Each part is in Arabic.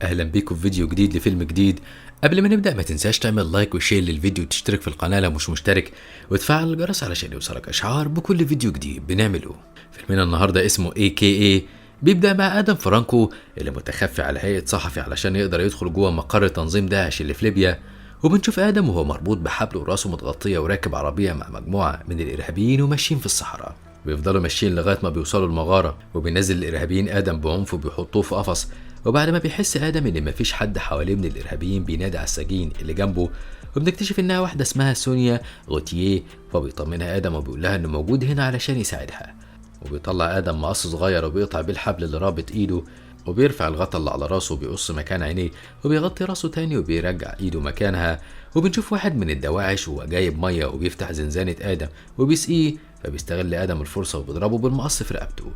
اهلا بيكم في فيديو جديد لفيلم جديد. قبل ما نبدأ ما تنساش تعمل لايك وشير للفيديو وتشترك في القناة لو مش مشترك وتفعل الجرس علشان يوصلك اشعار بكل فيديو جديد بنعمله. فيلمنا النهاردة اسمه AKA. بيبدأ مع آدم فرانكو اللي متخفي على هيئة صحفي علشان يقدر يدخل جوه مقر تنظيم داعش اللي في ليبيا. وبنشوف آدم وهو مربوط بحبل وراسه متغطية وراكب عربية مع مجموعة من الإرهابيين وماشيين في الصحراء. بيفضلوا ماشيين لغاية ما بيوصلوا المغارة، وبينزل الإرهابيين آدم بعنف وبيحطوه في قفص. وبعد ما بيحس آدم إن مفيش حد حواليه من الإرهابيين بينادي على السجين اللي جنبه، وبنكتشف إنها واحدة اسمها سونيا غوتيه. فبيطمنها آدم وبيقول لها إنه موجود هنا علشان يساعدها. وبيطلع آدم مقص صغير وبيقطع بيه الحبل اللي رابط إيده، وبيرفع الغطا اللي على راسه وبيقص مكان عينيه وبيغطي راسه تاني وبيرجع إيده مكانها. وبنشوف واحد من الدواعش وهو جايب مية وبيفتح زنزانة آدم وبيسقيه، فبيستغل آدم الفرصة وبيضربه بالمقص في رقبته.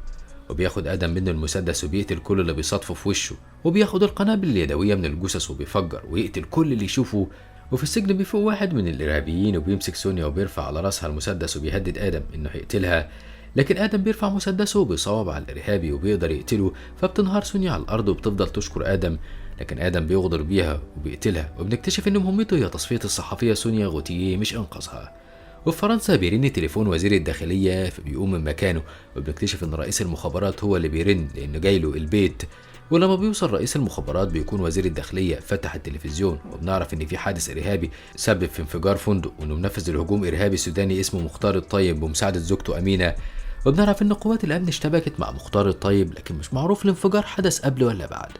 وبياخد آدم منه المسدس وبيقتل كل اللي بيصادفه في وشه، وبياخد القنابل اليدوية من الجثث وبيفجر ويقتل كل اللي يشوفه. وفي السجن بيفوق واحد من الإرهابيين وبيمسك سونيا وبيرفع على راسها المسدس وبيهدد آدم إنه هيقتلها. لكن آدم بيرفع مسدسه وبيصوب على الإرهابي وبيقدر يقتله، فبتنهار سونيا على الأرض وبتفضل تشكر آدم. لكن آدم بيغدر بيها وبيقتلها، وبنكتشف إن مهمته هي تصفية الصحفية سونيا غوتيه مش إنقاذها. وفي فرنسا بيرن تليفون وزير الداخلية فبيقوم من مكانه، وبنكتشف إن رئيس المخابرات هو اللي بيرن لأنه جايله البيت. ولما بيوصل رئيس المخابرات بيكون وزير الداخلية فتح التلفزيون، وبنعرف إن في حادث إرهابي سبب في انفجار فندق، وإنه منفذ الهجوم إرهابي سوداني اسمه مختار الطيب بمساعدة زوجته أمينة. وبنعرف إن قوات الأمن اشتبكت مع مختار الطيب، لكن مش معروف الانفجار حدث قبل ولا بعد.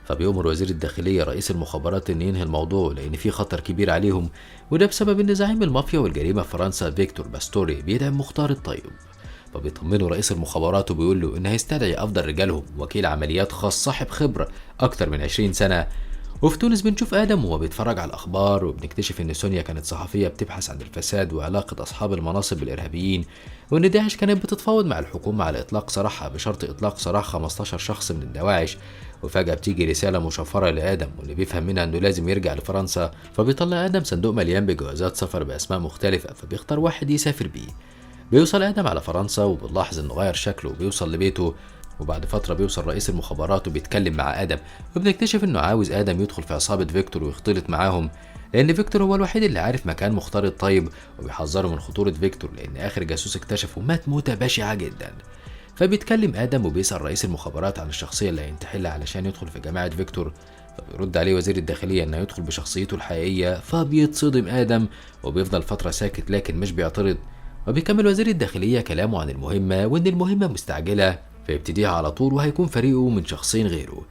فبيأمر وزير الداخلية رئيس المخابرات إن ينهي الموضوع لأن في خطر كبير عليهم، وده بسبب إن زعيم المافيا والجريمة في فرنسا فيكتور باستوري بيدعم مختار الطيب. فبيطمنه رئيس المخابرات وبيقول له إن هيستدعي أفضل رجالهم وكيل عمليات خاص صاحب خبرة أكتر من 20 سنة. وفي تونس بنشوف آدم وهو بيتفرج على الأخبار، وبنكتشف إن سونيا كانت صحفية بتبحث عن الفساد وعلاقة أصحاب المناصب بالإرهابيين، وإن داعش كانت بتتفاوض مع الحكومة على إطلاق سراحها بشرط إطلاق سراح 15 شخص من الدواعش. وفجأة بتيجي رسالة مشفرة لآدم واللي بيفهم منها إنه لازم يرجع لفرنسا. فبيطلع آدم صندوق مليان بجوازات سفر بأسماء مختلفة، فبيختار واحد يسافر بيه. بيوصل آدم على فرنسا وبنلاحظ إنه غير شكله وبيوصل لبيته. وبعد فترة بيوصل رئيس المخابرات وبيتكلم مع آدم، وبنكتشف إنه عاوز آدم يدخل في عصابة فيكتور ويختلط معاهم، لأن فيكتور هو الوحيد اللي عارف مكان مختار الطيب، وبيحذره من خطورة فيكتور لأن آخر جاسوس اكتشفه مات موتة بشعة جدا. فبيتكلم آدم وبيسأل رئيس المخابرات عن الشخصية اللي هينتحلها علشان يدخل في جماعة فيكتور. فبيرد عليه وزير الداخلية إنه يدخل بشخصيته الحقيقية، فبيتصدم آدم وبيفضل فترة ساكت لكن مش بيعترض. وبيكمل وزير الداخلية كلامه عن المهمة وإن المهمة مستعجلة فيبتديها على طول، وهيكون فريقه من شخصين غيره.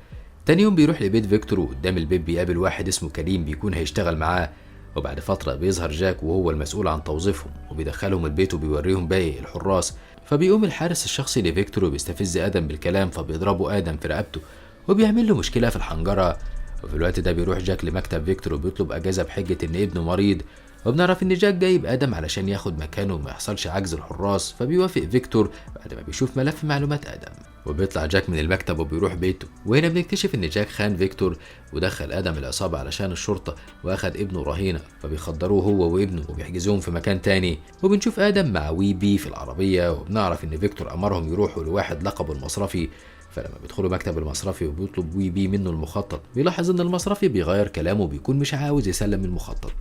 تاني يوم بيروح لبيت فيكتور، وقدام البيت بيقابل واحد اسمه كريم بيكون هيشتغل معاه. وبعد فترة بيظهر جاك وهو المسؤول عن توظيفهم، وبيدخلهم البيت وبيوريهم باقي الحراس. فبيقوم الحارس الشخصي لفيكتور وبيستفز آدم بالكلام، فبيضربه آدم في رقبته وبيعمل له مشكلة في الحنجرة. وفي الوقت ده بيروح جاك لمكتب فيكتور وبيطلب أجازة بحجة إن ابنه مريض. وبنعرف إن جاك جايب آدم علشان ياخد مكانه وما يحصلش عجز الحراس، فبيوافق فيكتور بعد ما بيشوف ملف معلومات آدم. وبيطلع جاك من المكتب وبيروح بيته، وهنا بنكتشف إن جاك خان فيكتور ودخل آدم العصابة علشان الشرطة وأخد ابنه رهينة، فبيخدروه هو وابنه وبيحجزوهم في مكان تاني. وبنشوف آدم مع وي بي في العربية، وبنعرف إن فيكتور أمرهم يروحوا لواحد لقبه المصرفي. فلما بيدخلوا مكتب المصرفي وبيطلب وي بي منه المخطط، بيلاحظ إن المصرفي بيغير كلامه وبيكون مش عاوز يسلم المخطط.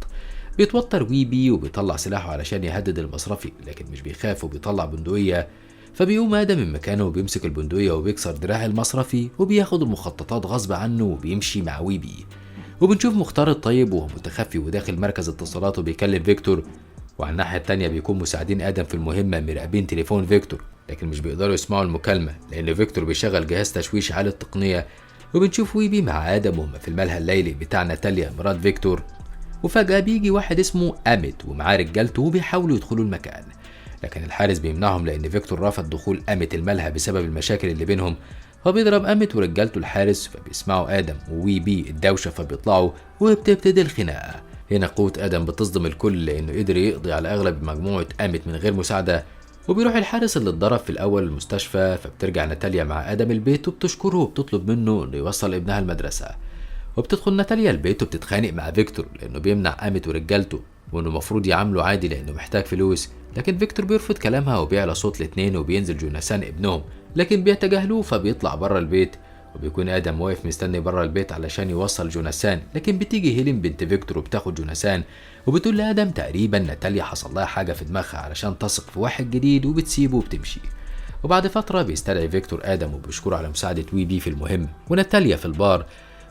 بيتوتر وي بي وبيطلع سلاحه علشان يهدد المصرفي، لكن مش بيخاف وبيطلع بندقية. فبيقوم آدم من مكانه وبيمسك البندقية وبيكسر دراع المصرفي وبياخد المخططات غصب عنه وبيمشي مع وي بي. وبنشوف مختار الطيب وهو متخفي وداخل مركز اتصالات وبيكلم فيكتور. وعلى الناحية التانية بيكون مساعدين آدم في المهمة مراقبين تليفون فيكتور، لكن مش بيقدروا يسمعوا المكالمة لأن فيكتور بيشغل جهاز تشويش عالي التقنية. وبنشوف وي بي مع آدم وهم في الملهى الليلي بتاع ناتاليا مرات فيكتور. وفجأة بيجي واحد اسمه أميت ومعاه رجالته وبيحاولوا يدخلوا المكان، لكن الحارس بيمنعهم لأن فيكتور رفض دخول أميت الملهى بسبب المشاكل اللي بينهم. فبيضرب أميت ورجالته الحارس، فبيسمعوا آدم ووي بي الدوشة فبيطلعوا وبتبتدي الخناقة. هنا قوة آدم بتصدم الكل لأنه قدر يقضي على أغلب مجموعة أميت من غير مساعدة. وبيروح الحارس اللي اتضرب في الأول المستشفى، فبترجع ناتاليا مع آدم البيت وبتشكره وبتطلب منه إنه يوصل ابنها المدرسة. وبتدخل ناتاليا البيت وبتتخانق مع فيكتور لأنه بيمنع أميت ورجالته، وإنه المفروض يعامله عادي لأنه محتاج فلوس. لكن فيكتور بيرفض كلامها وبيعلى صوت الاتنين، وبينزل جوناثان ابنهم لكن بيتجاهلوه، فبيطلع بره البيت. وبيكون آدم واقف مستني بره البيت علشان يوصل جوناثان، لكن بتيجي هيلين بنت فيكتور وبتاخد جوناثان وبتقول لآدم تقريبا ناتاليا حصل لها حاجة في دماغها علشان تثق في واحد جديد وبتسيبه وبتمشي. وبعد فترة بيستدعي فيكتور آدم وبيشكره على مساعدة وي بي في المهم وناتاليا في البار،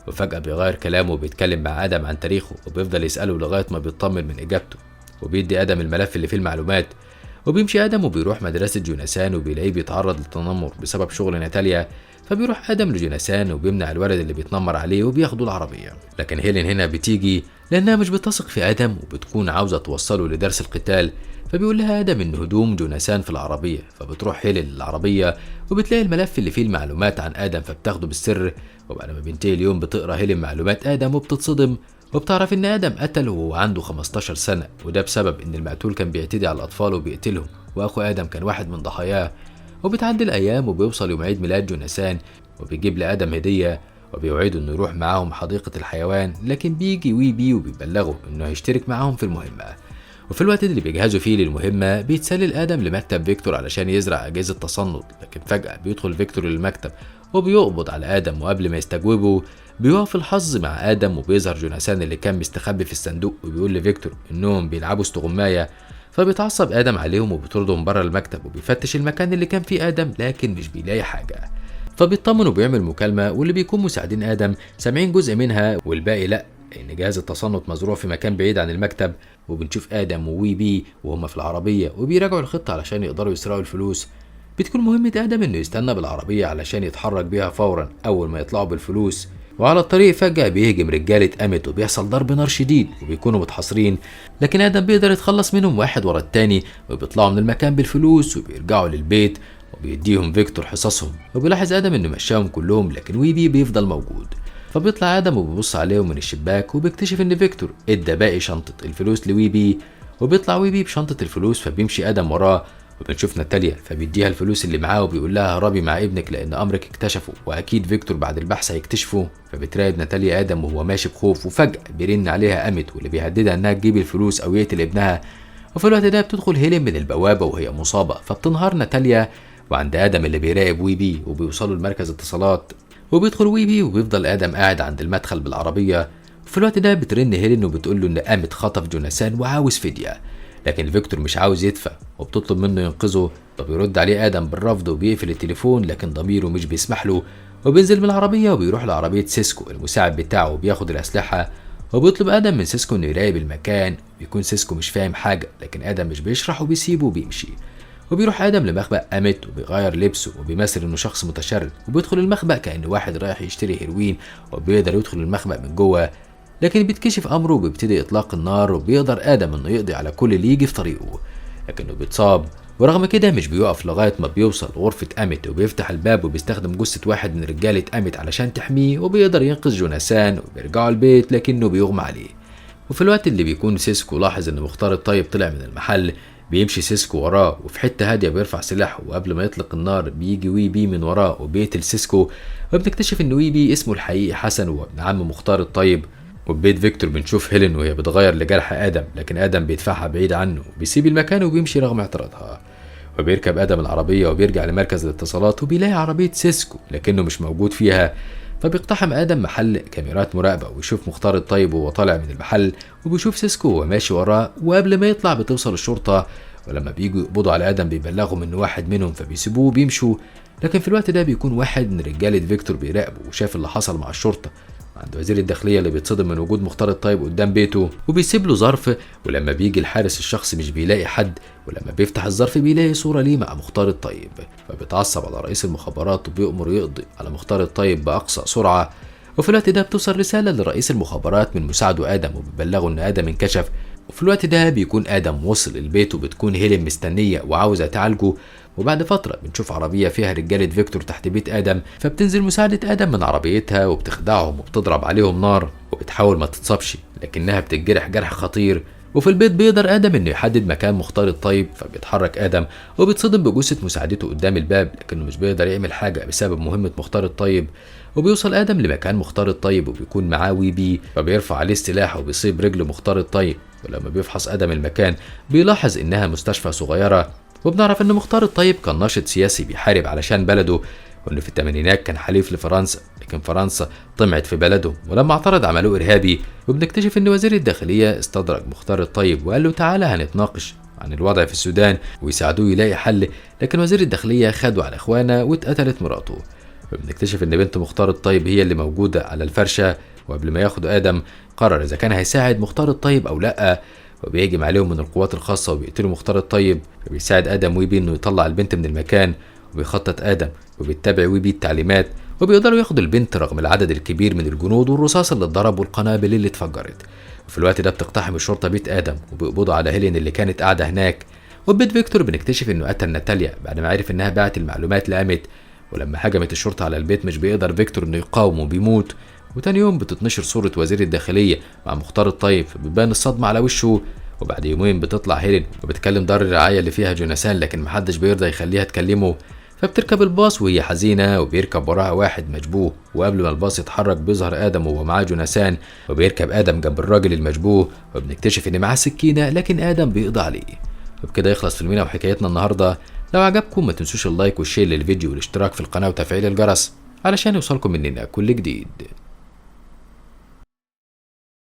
وفجأة بيغير كلامه وبيتكلم مع آدم عن تاريخه وبيفضل يسأله لغاية ما بيطمن من إجابته، وبيدي آدم الملف اللي فيه المعلومات. وبيمشي آدم وبيروح مدرسة جوناثان وبيلاقيه بيتعرض للتنمر بسبب شغل ناتاليا، فبيروح آدم لجوناثان وبيمنع الولد اللي بيتنمر عليه وبياخدوا العربية. لكن هيلين هنا بتيجي لأنها مش بتثق في آدم وبتكون عاوزة توصله لدرس القتال، فبيقول لها آدم إن هدوم جوناثان في العربية، فبتروح هيلين للعربية وبتلاقي الملف اللي فيه المعلومات عن آدم فبتاخده بالسر. وبعد ما بينتهي اليوم بتقرا هيلين معلومات آدم وبتتصدم وبتعرف إن آدم قتل وهو عنده 15 سنة، وده بسبب إن المقتول كان بيعتدي على الأطفال وبيقتلهم، وأخو آدم كان واحد من ضحاياه. وبتعدي الأيام وبيوصل يوم عيد ميلاد جوناثان وبيجيب لآدم هدية وبيوعده إنه يروح معاهم حديقة الحيوان، لكن بيجي وي بي وبيبلغه إنه هيشترك معاهم في المهمة. وفي الوقت اللي بيجهزوا فيه للمهمة بيتسلل آدم لمكتب فيكتور علشان يزرع أجهزة تصنت، لكن فجأة بيدخل فيكتور للمكتب وبيقبض على آدم، وقبل ما يستجوبه بيوقف الحظ مع آدم وبيظهر جوناثان اللي كان مستخبي في الصندوق وبيقول لفيكتور إنهم بيلعبوا استغماية، فبيتعصب آدم عليهم وبيطردهم بره المكتب وبيفتش المكان اللي كان فيه آدم لكن مش بيلاقي حاجة، فبيطمن وبيعمل مكالمة واللي بيكون مساعدين آدم سامعين جزء منها والباقي لأ، لأن جهاز التصنت مزروع في مكان بعيد عن المكتب. وبنشوف آدم ووي بي وهما في العربية وبيراجعوا الخطة علشان يقدروا يسرقوا الفلوس. بتكون مهمة آدم إنه يستنى بالعربية علشان يتحرك بيها فورا أول ما يطلعوا بالفلوس، وعلى الطريق فجأة بيهجم رجالة أمت وبيحصل ضرب نار شديد وبيكونوا متحاصرين، لكن آدم بيقدر يتخلص منهم واحد ورا التاني وبيطلعوا من المكان بالفلوس وبيرجعوا للبيت وبيديهم فيكتور حصصهم. وبيلاحظ آدم إنه مشاهم كلهم لكن وي بي بيفضل موجود، فبيطلع آدم وبيبص عليهم من الشباك وبيكتشف إن فيكتور ادى باقي شنطة الفلوس لوي بي، وبيطلع وي بي بشنطة الفلوس فبيمشي آدم وراه. وبنشوف ناتاليا فبيديها الفلوس اللي معاه وبيقول لها هربي مع ابنك لأن أمرك اكتشفه وأكيد فيكتور بعد البحث هيكتشفه. فبتراقب ناتاليا آدم وهو ماشي بخوف، وفجأة بيرن عليها أمت واللي بيهددها إنها تجيب الفلوس أو يقتل ابنها. وفي الوقت ده بتدخل هيلين من البوابة وهي مصابة فبتنهار ناتاليا وعند آدم اللي بيراقب وي بي وبيوصلوا لمركز اتصالات، وبيدخل وي بي وبيفضل آدم قاعد عند المدخل بالعربية. وفي الوقت ده بترن هيلين وبتقول له إن أمت خطف جوناثان وعاوز فدية، لكن فيكتور مش عاوز يدفع وبتطلب منه ينقذه، فبيرد عليه آدم بالرفض وبيقفل التليفون لكن ضميره مش بيسمح له. وبينزل من العربية وبيروح لعربية سيسكو المساعد بتاعه وبياخد الأسلحة، وبيطلب آدم من سيسكو إنه يراقب المكان. بيكون سيسكو مش فاهم حاجة لكن آدم مش بيشرح وبيسيبه وبيمشي. وبيروح آدم لمخبأ أمت وبيغير لبسه وبيمثل إنه شخص متشرد، وبيدخل المخبأ كأنه واحد رايح يشتري هيروين وبيقدر يدخل المخبأ من جوه، لكن بيتكشف أمره وبيبتدي إطلاق النار وبيقدر آدم إنه يقضي على كل اللي يجي في طريقه، لكنه بيتصاب. ورغم كده مش بيقف لغاية ما بيوصل غرفة أمت وبيفتح الباب وبيستخدم جثة واحد من رجالة أمت علشان تحميه، وبيقدر ينقذ جوناثان وبيرجعوا البيت لكنه بيغمى عليه. وفي الوقت اللي بيكون سيسكو لاحظ إن مختار الطيب طلع من المحل بيمشي سيسكو وراه وفي حتة هادية بيرفع سلاحه، وقبل ما يطلق النار بيجي وي بي من وراه وبيقتل سيسكو. وبنكتشف إن وي بي اسمه الحقيقي حسن وابن عم مختار الطيب. وببيت فيكتور بنشوف هيلين وهي بتغير لجرح آدم، لكن آدم بيدفعها بعيد عنه وبيسيب المكان وبيمشي رغم اعتراضها. وبيركب آدم العربية وبيرجع لمركز الاتصالات وبيلاقي عربية سيسكو لكنه مش موجود فيها، فبيقتحم آدم محل كاميرات مراقبة ويشوف مختار الطيب وهو طالع من المحل، وبيشوف سيسكو وهو ماشي وراه. وقبل ما يطلع بتوصل الشرطة، ولما بيجوا يقبضوا على آدم بيبلغهم إنه واحد منهم فبيسيبوه وبيمشوا. لكن في الوقت ده بيكون واحد من رجالة فيكتور بيراقبه وشاف اللي حصل مع الشرطة عند وزير الداخلية اللي بيتصدم من وجود مختار الطيب قدام بيته، وبيسيب له ظرف. ولما بيجي الحارس الشخصي مش بيلاقي حد، ولما بيفتح الظرف بيلاقي صورة ليه مع مختار الطيب، فبيتعصب على رئيس المخابرات وبيأمر يقضي على مختار الطيب بأقصى سرعة. وفي الوقت ده بتوصل رسالة لرئيس المخابرات من مساعده آدم وبيبلغه إن آدم انكشف. وفي الوقت ده بيكون آدم وصل البيت وبتكون هيلين مستنية وعاوزة تعالجه. وبعد فترة بنشوف عربية فيها رجالة فيكتور تحت بيت آدم، فبتنزل مساعدة آدم من عربيتها وبتخدعهم وبتضرب عليهم نار وبتحاول ما تتصابش لكنها بتتجرح جرح خطير. وفي البيت بيقدر آدم إنه يحدد مكان مختار الطيب، فبيتحرك آدم وبيتصدم بجثة مساعدته قدام الباب لكنه مش بيقدر يعمل حاجة بسبب مهمة مختار الطيب. وبيوصل آدم لمكان مختار الطيب وبيكون معاه وي بي، فبيرفع عليه السلاح وبيصيب رجل مختار الطيب. ولما بيفحص آدم المكان بيلاحظ إنها مستشفى صغيرة، وبنعرف إن مختار الطيب كان ناشط سياسي بيحارب علشان بلده. وإنه في الثمانينات كان حليف لفرنسا، لكن فرنسا طمعت في بلده ولما اعترض عملوه إرهابي. وبنكتشف إن وزير الداخلية استدرج مختار الطيب وقال له تعالى هنتناقش عن الوضع في السودان ويساعدوه يلاقي حل، لكن وزير الداخلية خدوا على إخوانه واتقتلت مراته. وبنكتشف إن بنت مختار الطيب هي اللي موجودة على الفرشة، وقبل ما ياخدوا آدم قرر إذا كان هيساعد مختار الطيب أو لأ، وبيهجم عليهم من القوات الخاصة وبيقتلوا مختار الطيب. وبيساعد آدم ويبي إنه يطلع البنت من المكان، وبيخطط آدم وبيتبع ويبي التعليمات، وبيقدروا ياخدوا البنت رغم العدد الكبير من الجنود والرصاص اللي اتضرب والقنابل اللي اتفجرت. وفي الوقت ده بتقتحم الشرطة بيت آدم وبيقبضوا على هيلين اللي كانت قاعدة هناك. وبيت فيكتور بنكتشف إنه قتل ناتاليا بعد ما عرف إنها باعت المعلومات لأميت، ولما هجمت الشرطة على البيت مش بيقدر فيكتور إنه يقاوم وبيموت. وتاني يوم بتتنشر صورة وزير الداخلية مع مختار الطيب، فبيبان الصدمة على وشه. وبعد يومين بتطلع هيلين وبتكلم دار الرعاية اللي فيها جوناثان، لكن محدش بيرضى يخليها تكلمه. فبتركب الباص وهي حزينة وبيركب وراها واحد مشبوه، وقبل ما الباص يتحرك بيظهر آدم وهو معاه جوناثان، وبيركب آدم جنب الراجل المشبوه وبنكتشف إن معاه سكينة لكن آدم بيقضي عليه. وبكده يخلص فيلمنا وحكايتنا النهاردة. لو عجبكم ما تنسوش اللايك والشير للفيديو والاشتراك في القناة وتفعيل الجرس علشان يوصلكم مننا كل جديد.